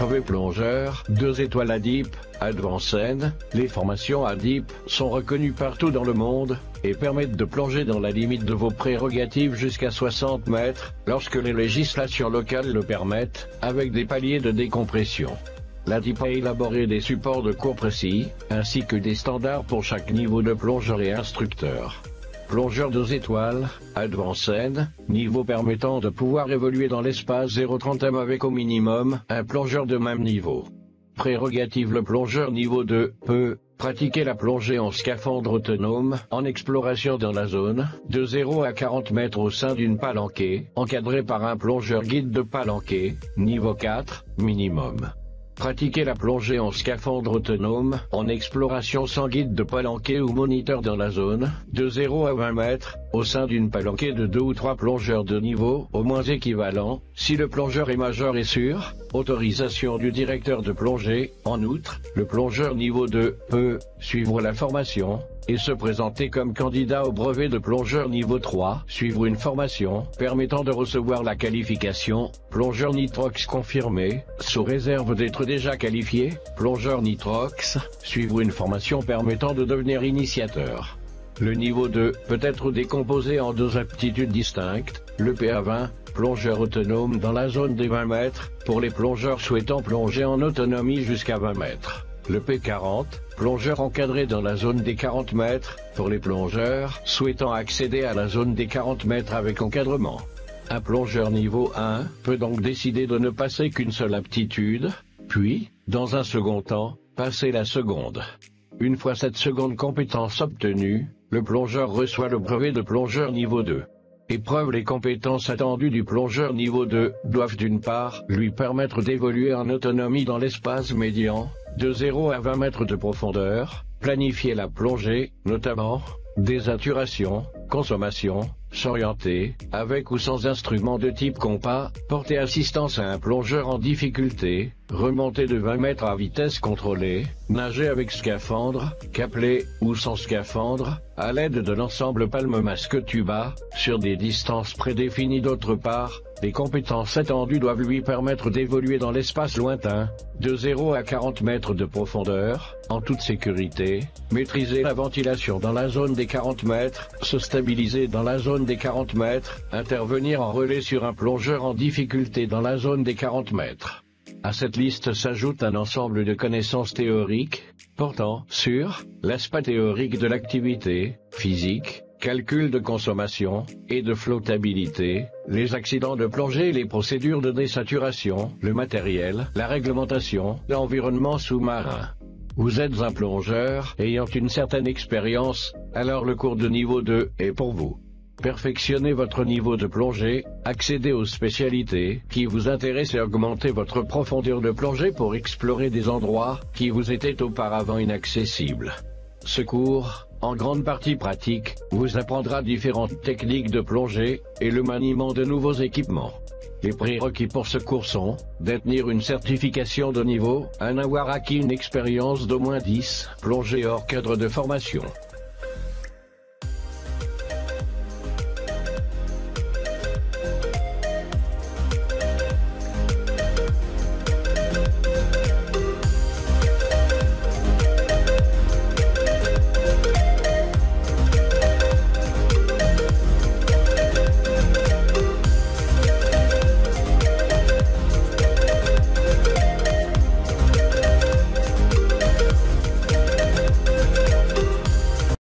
brevet plongeur, 2 étoiles ADIP, Advanced. Les formations ADIP sont reconnues partout dans le monde et permettent de plonger dans la limite de vos prérogatives jusqu'à 60 mètres, lorsque les législations locales le permettent, avec des paliers de décompression. L'ADIP a élaboré des supports de cours précis, ainsi que des standards pour chaque niveau de plongeur et instructeur. Plongeur 2 étoiles, Advanced, niveau permettant de pouvoir évoluer dans l'espace 0,30 m avec au minimum un plongeur de même niveau. Prérogative: le plongeur niveau 2 peut pratiquer la plongée en scaphandre autonome, en exploration dans la zone, de 0 à 40 mètres au sein d'une palanquée, encadrée par un plongeur guide de palanquée, niveau 4, minimum. Pratiquer la plongée en scaphandre autonome, en exploration sans guide de palanquée ou moniteur dans la zone, de 0 à 20 mètres, au sein d'une palanquée de 2 ou 3 plongeurs de niveau au moins équivalent, si le plongeur est majeur et sûr. Autorisation du directeur de plongée. En outre, le plongeur niveau 2 peut suivre la formation et se présenter comme candidat au brevet de plongeur niveau 3, suivre une formation permettant de recevoir la qualification plongeur nitrox confirmé, sous réserve d'être déjà qualifié, plongeur nitrox, suivre une formation permettant de devenir initiateur. Le niveau 2 peut être décomposé en 2 aptitudes distinctes, le PA20, plongeur autonome dans la zone des 20 mètres, pour les plongeurs souhaitant plonger en autonomie jusqu'à 20 mètres. Le P40, plongeur encadré dans la zone des 40 mètres, pour les plongeurs souhaitant accéder à la zone des 40 mètres avec encadrement. Un plongeur niveau 1 peut donc décider de ne passer qu'une seule aptitude, puis, dans un second temps, passer la seconde. Une fois cette seconde compétence obtenue, le plongeur reçoit le brevet de plongeur niveau 2. Épreuve: les compétences attendues du plongeur niveau 2 doivent d'une part lui permettre d'évoluer en autonomie dans l'espace médian, de 0 à 20 mètres de profondeur, planifier la plongée, notamment, désaturation, consommation, s'orienter, avec ou sans instrument de type compas, porter assistance à un plongeur en difficulté, remonter de 20 mètres à vitesse contrôlée, nager avec scaphandre, caplé ou sans scaphandre, à l'aide de l'ensemble palme-masque-tuba, sur des distances prédéfinies. D'autre part, les compétences attendues doivent lui permettre d'évoluer dans l'espace lointain, de 0 à 40 mètres de profondeur, en toute sécurité, maîtriser la ventilation dans la zone des 40 mètres, se stabiliser dans la zone des 40 mètres, intervenir en relais sur un plongeur en difficulté dans la zone des 40 mètres. À cette liste s'ajoute un ensemble de connaissances théoriques, portant sur l'aspect théorique de l'activité physique, calcul de consommation et de flottabilité, les accidents de plongée, les procédures de désaturation, le matériel, la réglementation, l'environnement sous-marin. Vous êtes un plongeur ayant une certaine expérience, alors le cours de niveau 2 est pour vous. Perfectionnez votre niveau de plongée, accédez aux spécialités qui vous intéressent et augmentez votre profondeur de plongée pour explorer des endroits qui vous étaient auparavant inaccessibles. Ce cours, en grande partie pratique, vous apprendra différentes techniques de plongée et le maniement de nouveaux équipements. Les prérequis pour ce cours sont détenir une certification de niveau, avoir acquis une expérience d'au moins 10 plongées hors cadre de formation.